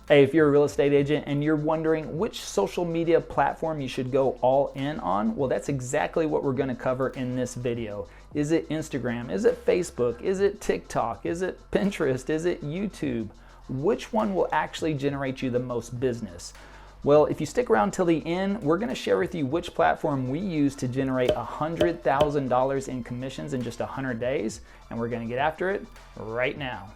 Hey, if you're a real estate agent and you're wondering which social media platform you should go all in on, well, that's exactly what we're going to cover in this video. Is it Instagram? Is it Facebook? Is it TikTok? Is it Pinterest? Is it YouTube? Which one will actually generate you the most business? Well, if you stick around till the end, we're going to share with you which platform we use to generate $100,000 in commissions in just 100 days, and we're going to get after it right now.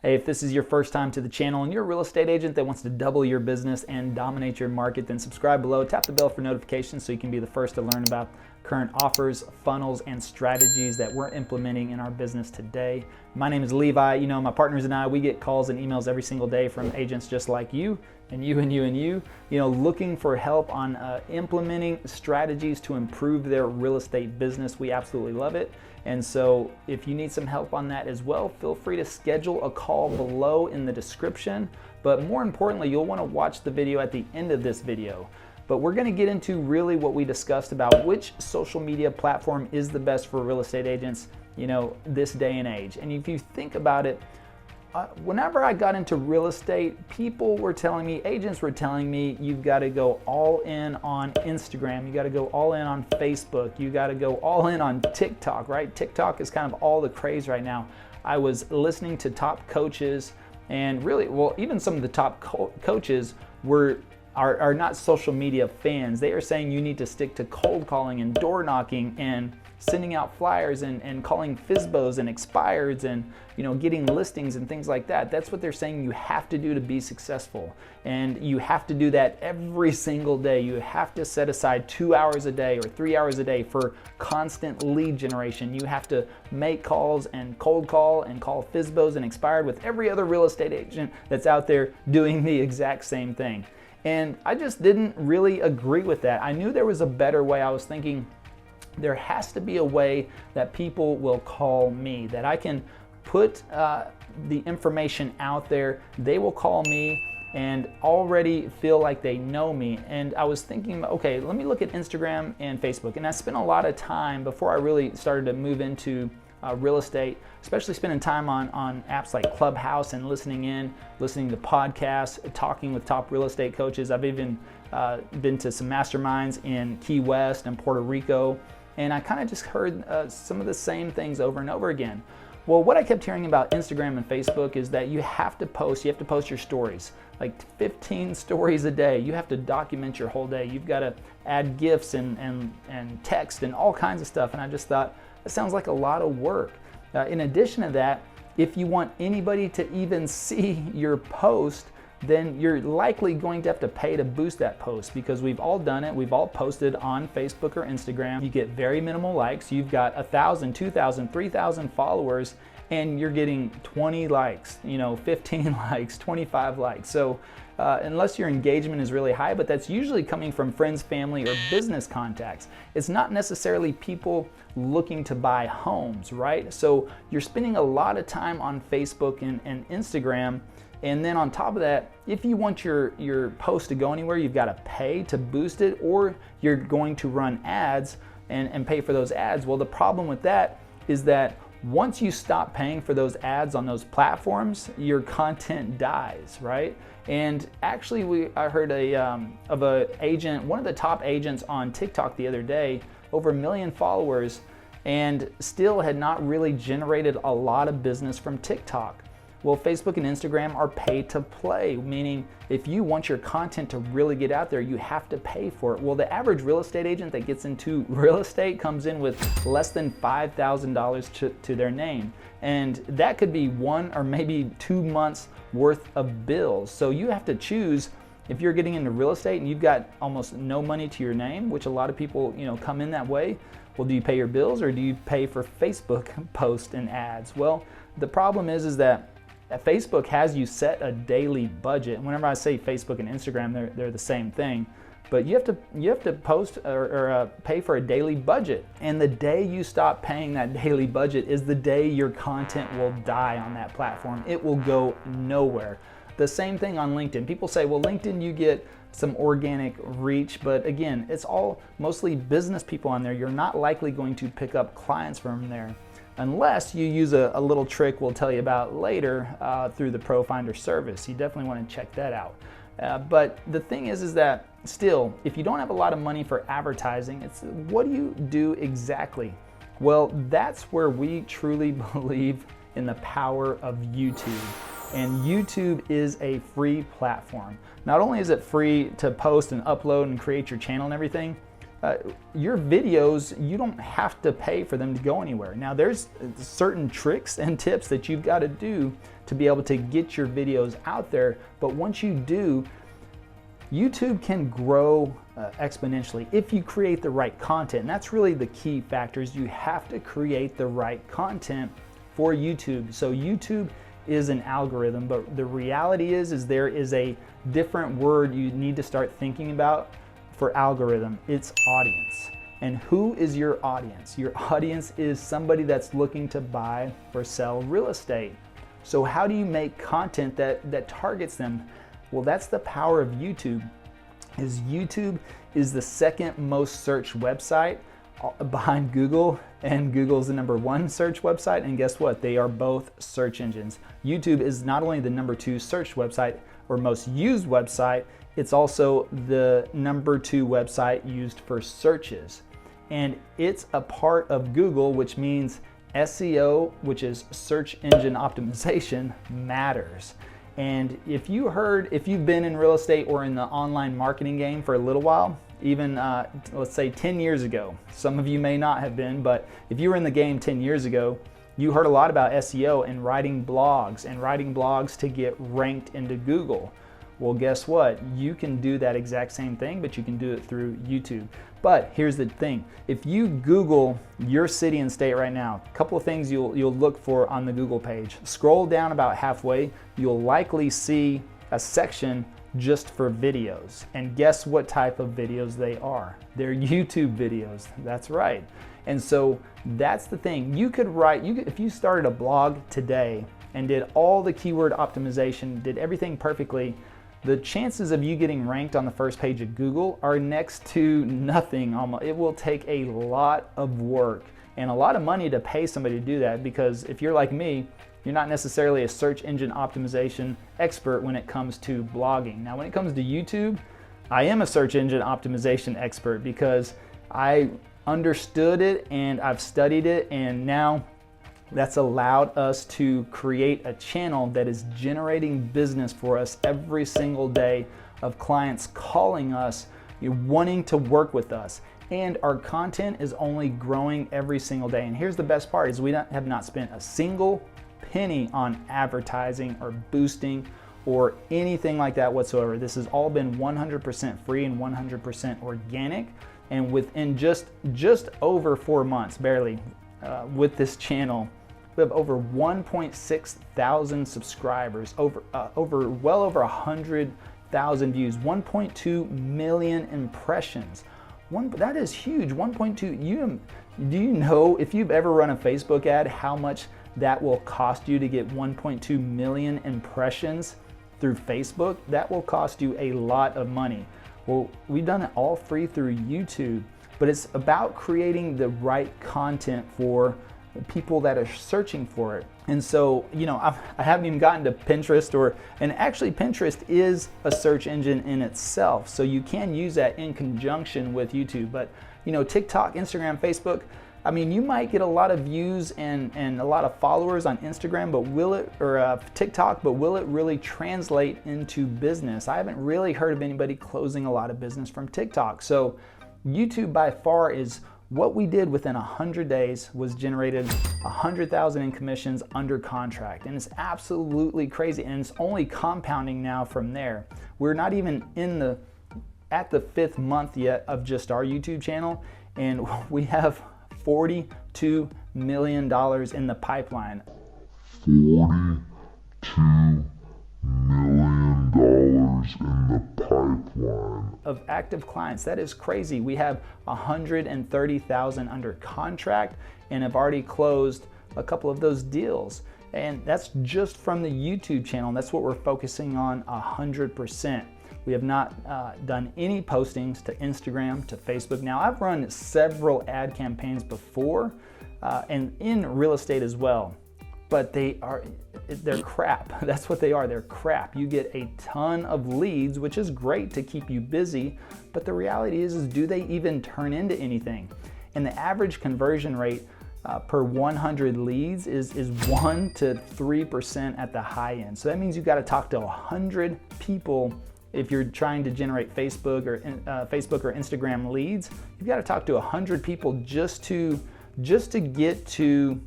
Hey, if this is your first time to the channel and you're a real estate agent that wants to double your business and dominate your market, then subscribe below, tap the bell for notifications so you can be the first to learn about current offers, funnels, and strategies that we're implementing in our business today. My name is Levi. You know, my partners and I, we get calls and emails every single day from agents just like you, and you, and you, and you, looking for help on implementing strategies to improve their real estate business. We absolutely love it. And so if you need some help on that as well, feel free to schedule a call below in the description. But more importantly, you'll want to watch the video at the end of this video. But we're going to get into really what we discussed about which social media platform is the best for real estate agents, this day and age. And if you think about it, whenever I got into real estate, agents were telling me, you've got to go all in on Instagram, you got to go all in on Facebook, you got to go all in on TikTok, right? TikTok is kind of all the craze right now. I was listening to top coaches, and really, well, even some of the top coaches are not social media fans. They are saying you need to stick to cold calling and door knocking and sending out flyers and calling FSBOs and expireds and getting listings and things like that. That's what they're saying you have to do to be successful. And you have to do that every single day. You have to set aside 2 hours a day or 3 hours a day for constant lead generation. You have to make calls and cold call and call FSBOs and expired with every other real estate agent that's out there doing the exact same thing. And I just didn't really agree with that. I knew there was a better way. I was thinking, there has to be a way that people will call me, that I can put the information out there. They will call me and already feel like they know me. And I was thinking, okay, let me look at Instagram and Facebook. And I spent a lot of time before I really started to move into real estate, especially spending time on apps like Clubhouse and listening to podcasts, talking with top real estate coaches. I've even been to some masterminds in Key West and Puerto Rico. And I kind of just heard some of the same things over and over again. Well, what I kept hearing about Instagram and Facebook is that you have to post your stories, like 15 stories a day. You have to document your whole day. You've got to add GIFs and text and all kinds of stuff. And I just thought, that sounds like a lot of work. In addition to that, if you want anybody to even see your post, then you're likely going to have to pay to boost that post, because we've all done it. We've all posted on Facebook or Instagram. You get very minimal likes. You've got 1,000, 2,000, 3,000 followers, and you're getting 20 likes, 15 likes, 25 likes. So unless your engagement is really high, but that's usually coming from friends, family, or business contacts. It's not necessarily people looking to buy homes, right? So you're spending a lot of time on Facebook and Instagram. And then on top of that, if you want your post to go anywhere, you've got to pay to boost it, or you're going to run ads and pay for those ads. Well, the problem with that is that once you stop paying for those ads on those platforms, your content dies, right? And actually, I heard of an agent, one of the top agents on TikTok the other day, over 1 million followers, and still had not really generated a lot of business from TikTok. Well, Facebook and Instagram are pay to play, meaning if you want your content to really get out there, you have to pay for it. Well, the average real estate agent that gets into real estate comes in with less than $5,000 to their name. And that could be 1 or maybe 2 months worth of bills. So you have to choose, if you're getting into real estate and you've got almost no money to your name, which a lot of people come in that way. Well, do you pay your bills or do you pay for Facebook posts and ads? Well, the problem is that Facebook has you set a daily budget. And whenever I say Facebook and Instagram, they're the same thing. But you have to post or pay for a daily budget. And the day you stop paying that daily budget is the day your content will die on that platform. It will go nowhere. The same thing on LinkedIn. People say, well, LinkedIn, you get some organic reach, but again, it's all mostly business people on there. You're not likely going to pick up clients from there unless you use a little trick we'll tell you about later through the Pro Finder service. You definitely want to check that out. But the thing is that still, if you don't have a lot of money for advertising, it's what do you do exactly? Well, that's where we truly believe in the power of YouTube. And YouTube is a free platform. Not only is it free to post and upload and create your channel and everything, your videos, you don't have to pay for them to go anywhere. Now there's certain tricks and tips that you've got to do to be able to get your videos out there, but once you do, YouTube can grow exponentially if you create the right content. And that's really the key factor, is you have to create the right content for YouTube. So YouTube is an algorithm, but the reality is there is a different word you need to start thinking about for algorithm. It's audience. And who is your audience? Your audience is somebody that's looking to buy or sell real estate. So how do you make content that targets them? Well, that's the power of YouTube. YouTube is the second most searched website behind Google, and Google's the #1 search website, and guess what? They are both search engines. YouTube is not only the #2 search website or most used website, it's also the #2 website used for searches. And it's a part of Google, which means SEO, which is search engine optimization, matters. And if you've been in real estate or in the online marketing game for a little while, even let's say 10 years ago, some of you may not have been, but if you were in the game 10 years ago, you heard a lot about SEO and writing blogs to get ranked into Google. Well, guess what? You can do that exact same thing, but you can do it through YouTube. But here's the thing. If you Google your city and state right now, a couple of things you'll look for on the Google page. Scroll down about halfway, you'll likely see a section just for videos. And guess what type of videos they are? They're YouTube videos. That's right. And so that's the thing. You could write, if you started a blog today and did all the keyword optimization, did everything perfectly, the chances of you getting ranked on the first page of Google are next to nothing. It will take a lot of work and a lot of money to pay somebody to do that, because if you're like me, you're not necessarily a search engine optimization expert when it comes to blogging. Now, when it comes to YouTube, I am a search engine optimization expert because I understood it and I've studied it, and now that's allowed us to create a channel that is generating business for us every single day, of clients calling us, wanting to work with us. And our content is only growing every single day. And here's the best part, is we have not spent a single penny on advertising or boosting or anything like that whatsoever. This has all been 100% free and 100% organic. And within just over 4 months, barely, with this channel, we have over 1.6 thousand subscribers, well over 100,000 views, 1.2 million impressions. That is huge. 1.2. Do you know, if you've ever run a Facebook ad, how much that will cost you to get 1.2 million impressions through Facebook? That will cost you a lot of money. Well, we've done it all free through YouTube, but it's about creating the right content for people that are searching for it. And so, I haven't even gotten to Pinterest, and actually Pinterest is a search engine in itself. So you can use that in conjunction with YouTube. But, TikTok, Instagram, Facebook, you might get a lot of views and a lot of followers on Instagram, but TikTok, but will it really translate into business? I haven't really heard of anybody closing a lot of business from TikTok. So YouTube by far is what we did within 100 days, was generated 100,000 in commissions under contract. And it's absolutely crazy. And it's only compounding now from there. We're not even at the 5th month yet of just our YouTube channel. And we have $42 million in the pipeline. $42 million in the pipeline of active clients. That is crazy. We have 130,000 under contract and have already closed a couple of those deals. And that's just from the YouTube channel. And that's what we're focusing on 100%. We have not done any postings to Instagram, to Facebook. Now, I've run several ad campaigns before and in real estate as well, but they're crap. That's what they are, they're crap. You get a ton of leads, which is great to keep you busy, but the reality is do they even turn into anything? And the average conversion rate per 100 leads is 1 to 3% at the high end. So that means you've got to talk to 100 people. If you're trying to generate Facebook or Instagram leads, you've got to talk to 100 people just to get to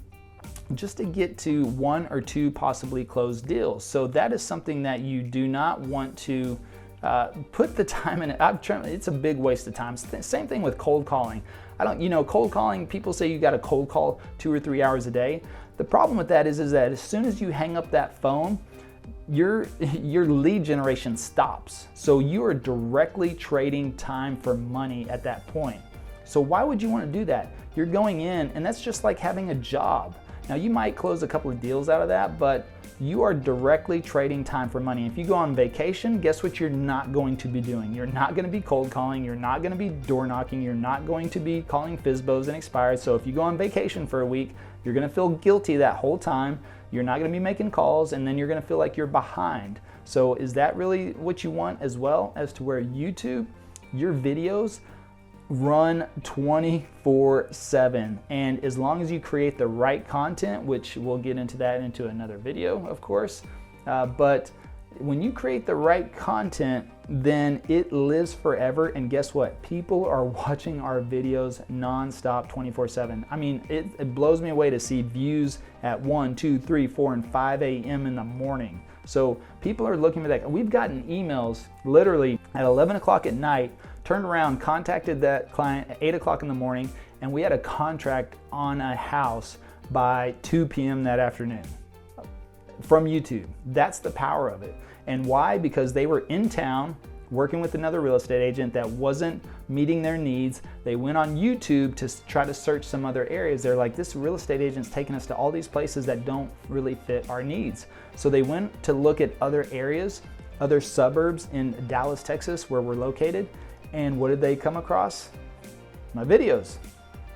1 or 2 possibly closed deals. So that is something that you do not want to put the time in. It's a big waste of time. Same thing with cold calling. Cold calling, people say you got to cold call 2 or 3 hours a day. The problem with that is that as soon as you hang up that phone, your lead generation stops. So you are directly trading time for money at that point. So why would you want to do that? You're going in, and that's just like having a job. Now, you might close a couple of deals out of that, but you are directly trading time for money. If you go on vacation, guess what you're not going to be doing? You're not going to be cold calling, you're not going to be door knocking, you're not going to be calling FSBOs and expired. So if you go on vacation for a week, you're going to feel guilty that whole time. You're not going to be making calls, and then you're going to feel like you're behind. So is that really what you want as well, as to where YouTube, your videos run 24/7, and as long as you create the right content, which we'll get into that into another video, of course, but when you create the right content, then it lives forever. And guess what? People are watching our videos nonstop 24/7. I mean, it blows me away to see views at 1, 2, 3, 4, and 5 a.m. in the morning. So people are looking for that. We've gotten emails literally at 11 o'clock at night, turned around, contacted that client at 8 o'clock in the morning, and we had a contract on a house by 2 p.m. that afternoon from YouTube. That's the power of it. And why? Because they were in town working with another real estate agent that wasn't meeting their needs. They went on YouTube to try to search some other areas. They're like, this real estate agent's taking us to all these places that don't really fit our needs. So they went to look at other areas, other suburbs in Dallas, Texas, where we're located. And what did they come across? My videos.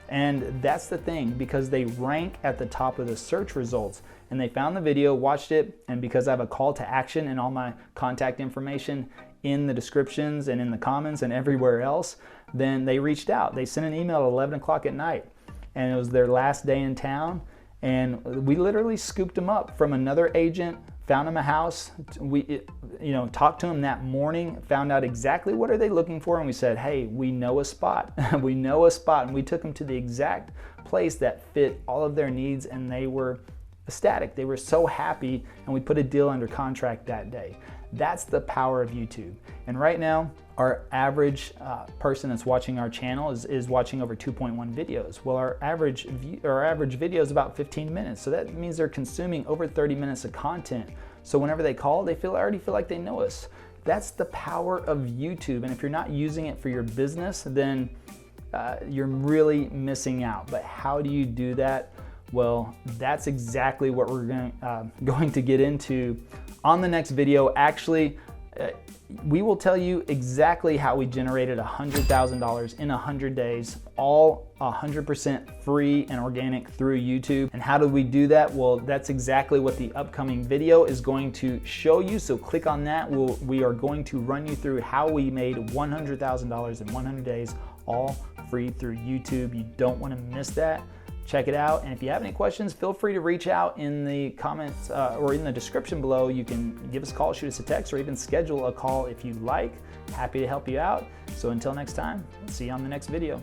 And that's the thing, because they rank at the top of the search results. And they found the video, watched it, and because I have a call to action and all my contact information in the descriptions and in the comments and everywhere else, then they reached out. They sent an email at 11 o'clock at night, and it was their last day in town. And we literally scooped them up from another agent, found them a house. We talked to them that morning, found out exactly what are they looking for, and we said, hey, we know a spot. We know a spot, and we took them to the exact place that fit all of their needs, and they were ecstatic. They were so happy, and we put a deal under contract that day. That's the power of YouTube. And right now, our average person that's watching our channel is watching over 2.1 videos. Well, our average video is about 15 minutes. So that means they're consuming over 30 minutes of content. So whenever they call, they already feel like they know us. That's the power of YouTube. And if you're not using it for your business, then you're really missing out. But how do you do that? Well, that's exactly what we're going to get into on the next video. Actually, we will tell you exactly how we generated $100,000 in 100 days, all 100% free and organic through YouTube. And how did we do that? Well, that's exactly what the upcoming video is going to show you. So click on that. We are going to run you through how we made $100,000 in 100 days, all free through YouTube. You don't want to miss that. Check it out. And if you have any questions, feel free to reach out in the comments or in the description below. You can give us a call, shoot us a text, or even schedule a call if you like. Happy to help you out. So until next time, see you on the next video.